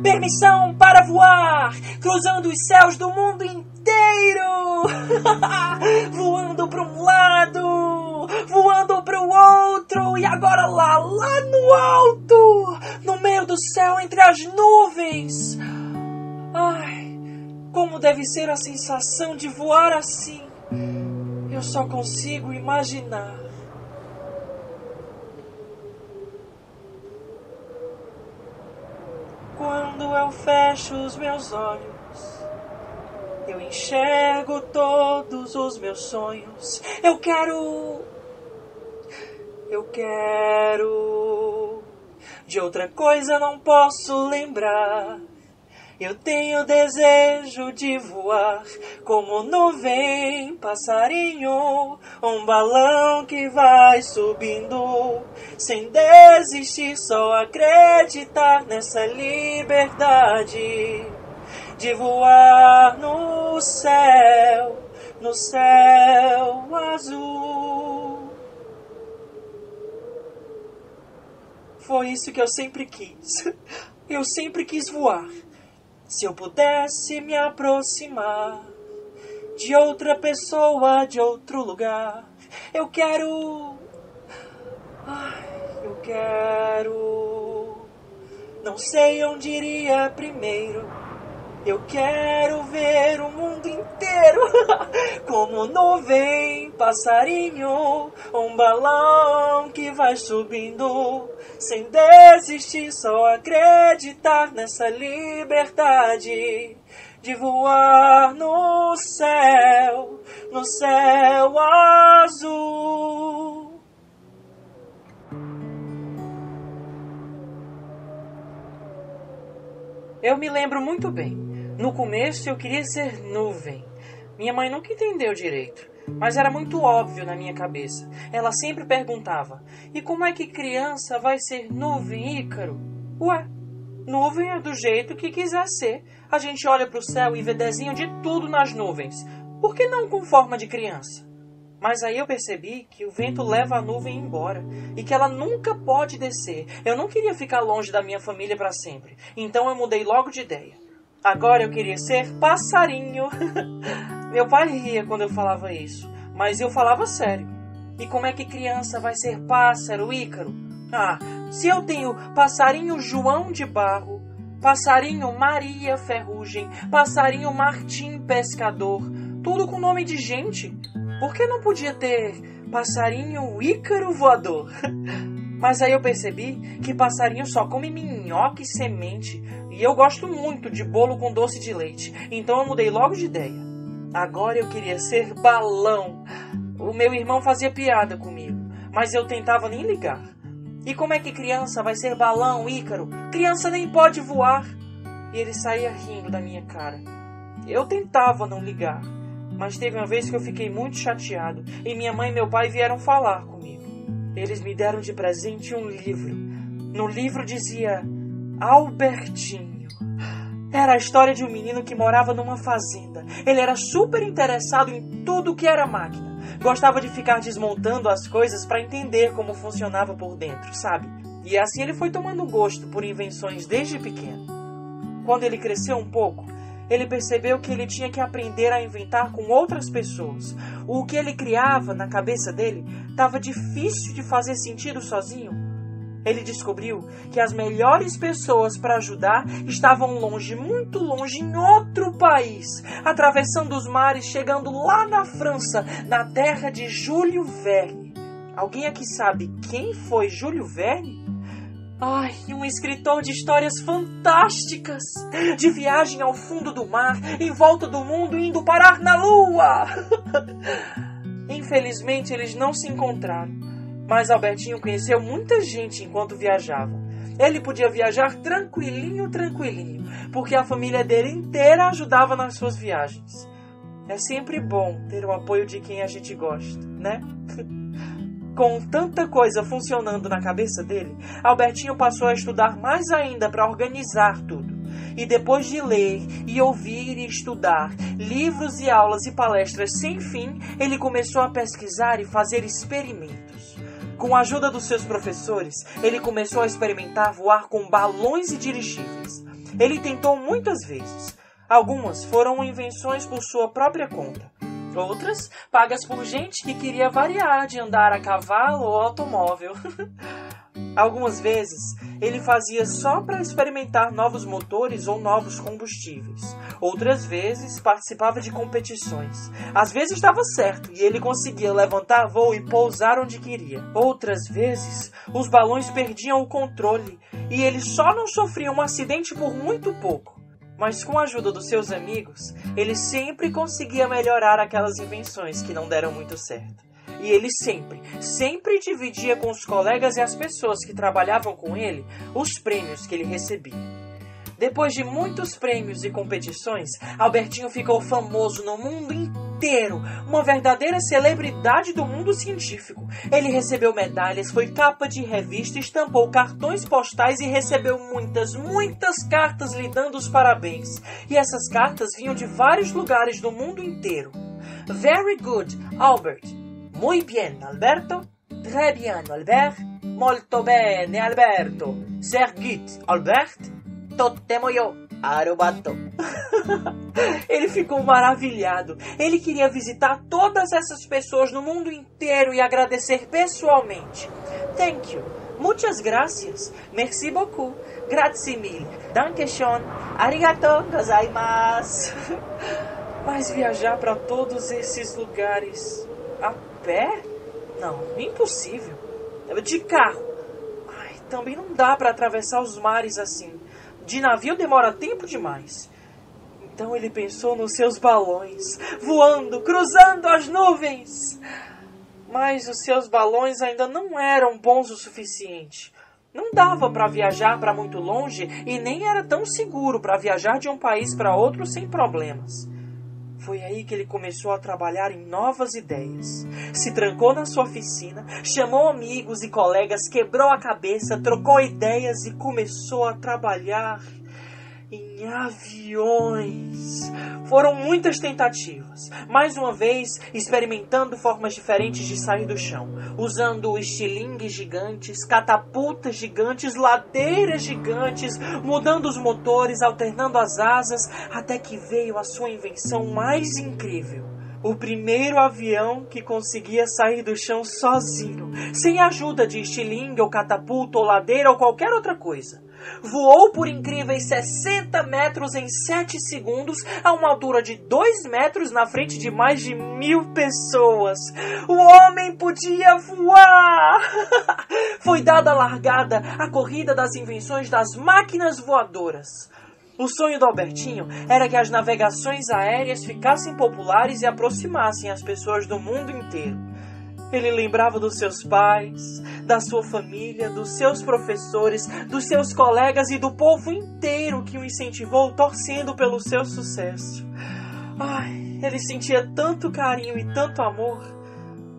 Permissão para voar, cruzando os céus do mundo inteiro. Voando para um lado, voando para o outro. E agora lá no alto, no meio do céu, entre as nuvens. Ai, como deve ser a sensação de voar assim. Eu só consigo imaginar. Quando eu fecho os meus olhos, eu enxergo todos os meus sonhos. Eu quero. De outra coisa não posso lembrar. Eu tenho desejo de voar como nuvem, passarinho, um balão que vai subindo, sem desistir, só acreditar nessa liberdade de voar no céu azul. Foi isso que eu sempre quis. Eu sempre quis voar. Se eu pudesse me aproximar de outra pessoa, de outro lugar, eu quero. Não sei onde iria primeiro. Eu quero ver o mundo inteiro. Como nuvem, passarinho, um balão que vai subindo, sem desistir, só acreditar nessa liberdade de voar no céu azul. Eu me lembro muito bem. No começo eu queria ser nuvem. Minha mãe nunca entendeu direito, mas era muito óbvio na minha cabeça. Ela sempre perguntava: e como é que criança vai ser nuvem, Ícaro? Ué, nuvem é do jeito que quiser ser. A gente olha para o céu e vê desenho de tudo nas nuvens. Por que não com forma de criança? Mas aí eu percebi que o vento leva a nuvem embora e que ela nunca pode descer. Eu não queria ficar longe da minha família para sempre, então eu mudei logo de ideia. Agora eu queria ser passarinho. Meu pai ria quando eu falava isso, mas eu falava sério. E como é que criança vai ser pássaro, Ícaro? Se eu tenho passarinho João de Barro, passarinho Maria Ferrugem, passarinho Martim Pescador, tudo com nome de gente, por que não podia ter passarinho Ícaro Voador? Mas aí eu percebi que passarinho só come minhoca e semente, e eu gosto muito de bolo com doce de leite, então eu mudei logo de ideia. Agora eu queria ser balão. O meu irmão fazia piada comigo, mas eu tentava nem ligar. E como é que criança vai ser balão, Ícaro? Criança nem pode voar. E ele saía rindo da minha cara. Eu tentava não ligar, mas teve uma vez que eu fiquei muito chateado e minha mãe e meu pai vieram falar comigo. Eles me deram de presente um livro. No livro dizia Albertinho. Era a história de um menino que morava numa fazenda. Ele era super interessado em tudo que era máquina. Gostava de ficar desmontando as coisas para entender como funcionava por dentro, sabe? E assim ele foi tomando gosto por invenções desde pequeno. Quando ele cresceu um pouco, ele percebeu que ele tinha que aprender a inventar com outras pessoas. O que ele criava na cabeça dele estava difícil de fazer sentido sozinho. Ele descobriu que as melhores pessoas para ajudar estavam longe, muito longe, em outro país, atravessando os mares, chegando lá na França, na terra de Júlio Verne. Alguém aqui sabe quem foi Júlio Verne? Um escritor de histórias fantásticas, de viagem ao fundo do mar, em volta do mundo, indo parar na lua. Infelizmente, eles não se encontraram. Mas Albertinho conheceu muita gente enquanto viajava. Ele podia viajar tranquilinho, porque a família dele inteira ajudava nas suas viagens. É sempre bom ter o apoio de quem a gente gosta, né? Com tanta coisa funcionando na cabeça dele, Albertinho passou a estudar mais ainda para organizar tudo. E depois de ler e ouvir e estudar livros e aulas e palestras sem fim, ele começou a pesquisar e fazer experimentos. Com a ajuda dos seus professores, ele começou a experimentar voar com balões e dirigíveis. Ele tentou muitas vezes. Algumas foram invenções por sua própria conta. Outras, pagas por gente que queria variar de andar a cavalo ou automóvel. Algumas vezes, ele fazia só para experimentar novos motores ou novos combustíveis. Outras vezes, participava de competições. Às vezes dava certo e ele conseguia levantar voo e pousar onde queria. Outras vezes, os balões perdiam o controle e ele só não sofria um acidente por muito pouco. Mas com a ajuda dos seus amigos, ele sempre conseguia melhorar aquelas invenções que não deram muito certo. E ele sempre dividia com os colegas e as pessoas que trabalhavam com ele os prêmios que ele recebia. Depois de muitos prêmios e competições, Albertinho ficou famoso no mundo inteiro, uma verdadeira celebridade do mundo científico. Ele recebeu medalhas, foi capa de revista, estampou cartões postais e recebeu muitas cartas lhe dando os parabéns. E essas cartas vinham de vários lugares do mundo inteiro. Very good, Albert. Muy bien, Alberto. Très bien, Albert. Molto bene, Alberto. Sehr gut, Albert. Totemo yo, arobato. Ele ficou maravilhado. Ele queria visitar todas essas pessoas no mundo inteiro e agradecer pessoalmente. Thank you. Muchas gracias. Merci beaucoup. Grazie mille. Danke schön. Arigato gozaimasu. Mas viajar para todos esses lugares a pé? Não, impossível. De carro. Ai, também não dá para atravessar os mares assim. De navio demora tempo demais. Então ele pensou nos seus balões, voando, cruzando as nuvens. Mas os seus balões ainda não eram bons o suficiente. Não dava para viajar para muito longe e nem era tão seguro para viajar de um país para outro sem problemas. Foi aí que ele começou a trabalhar em novas ideias. Se trancou na sua oficina, chamou amigos e colegas, quebrou a cabeça, trocou ideias e começou a trabalhar em aviões. Foram muitas tentativas, mais uma vez experimentando formas diferentes de sair do chão, usando estilingues gigantes, catapultas gigantes, ladeiras gigantes, mudando os motores, alternando as asas, até que veio a sua invenção mais incrível. O primeiro avião que conseguia sair do chão sozinho, sem ajuda de estilingue ou catapulta ou ladeira ou qualquer outra coisa. Voou por incríveis 60 metros em 7 segundos a uma altura de 2 metros na frente de mais de 1000 pessoas. O homem podia voar! Foi dada a largada, a corrida das invenções das máquinas voadoras. O sonho do Albertinho era que as navegações aéreas ficassem populares e aproximassem as pessoas do mundo inteiro. Ele lembrava dos seus pais, da sua família, dos seus professores, dos seus colegas e do povo inteiro que o incentivou, torcendo pelo seu sucesso. Ai, ele sentia tanto carinho e tanto amor.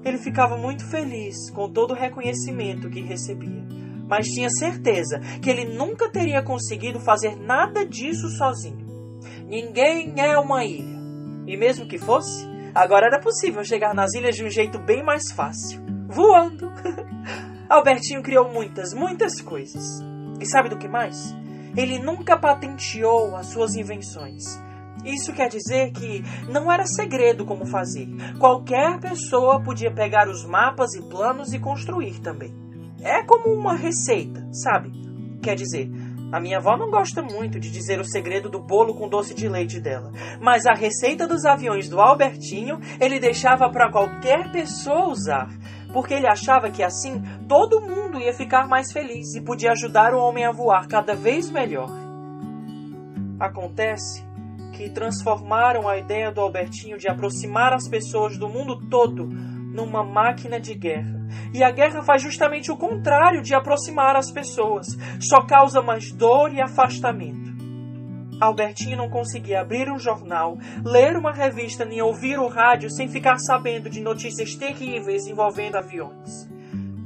Ele ficava muito feliz com todo o reconhecimento que recebia, mas tinha certeza que ele nunca teria conseguido fazer nada disso sozinho. Ninguém é uma ilha. E mesmo que fosse, agora era possível chegar nas ilhas de um jeito bem mais fácil. Voando! Albertinho criou muitas coisas. E sabe do que mais? Ele nunca patenteou as suas invenções. Isso quer dizer que não era segredo como fazer. Qualquer pessoa podia pegar os mapas e planos e construir também. É como uma receita, sabe? Quer dizer, a minha avó não gosta muito de dizer o segredo do bolo com doce de leite dela. Mas a receita dos aviões do Albertinho, ele deixava para qualquer pessoa usar. Porque ele achava que assim todo mundo ia ficar mais feliz e podia ajudar o homem a voar cada vez melhor. Acontece que transformaram a ideia do Albertinho de aproximar as pessoas do mundo todo numa máquina de guerra. E a guerra faz justamente o contrário de aproximar as pessoas. Só causa mais dor e afastamento. Albertinho não conseguia abrir um jornal, ler uma revista nem ouvir o rádio sem ficar sabendo de notícias terríveis envolvendo aviões.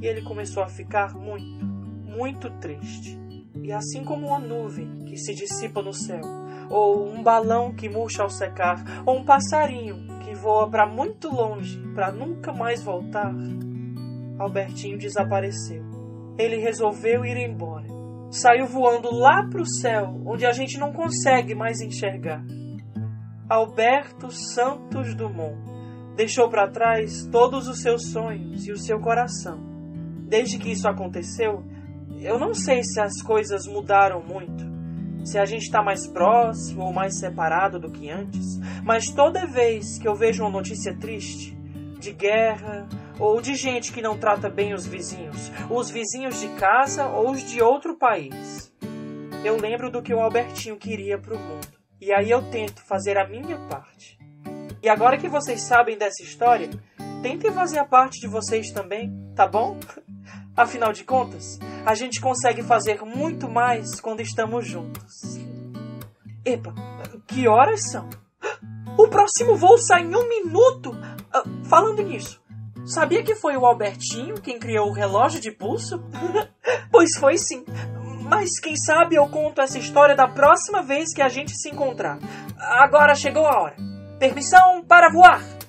E ele começou a ficar muito triste. E assim como uma nuvem que se dissipa no céu, ou um balão que murcha ao secar, ou um passarinho que voa para muito longe para nunca mais voltar, Albertinho desapareceu. Ele resolveu ir embora. saiu voando lá para o céu, onde a gente não consegue mais enxergar. Alberto Santos Dumont deixou para trás todos os seus sonhos e o seu coração. Desde que isso aconteceu, eu não sei se as coisas mudaram muito, se a gente está mais próximo ou mais separado do que antes, mas toda vez que eu vejo uma notícia triste, de guerra ou de gente que não trata bem os vizinhos de casa ou os de outro país, eu lembro do que o Albertinho queria para o mundo. E aí eu tento fazer a minha parte. E agora que vocês sabem dessa história, tentem fazer a parte de vocês também, tá bom? Afinal de contas, a gente consegue fazer muito mais quando estamos juntos. Epa, que horas são? O próximo voo sai em 1 minuto! Falando nisso, sabia que foi o Albertinho quem criou o relógio de pulso? Pois foi sim. Mas quem sabe eu conto essa história da próxima vez que a gente se encontrar. Agora chegou a hora. Permissão para voar!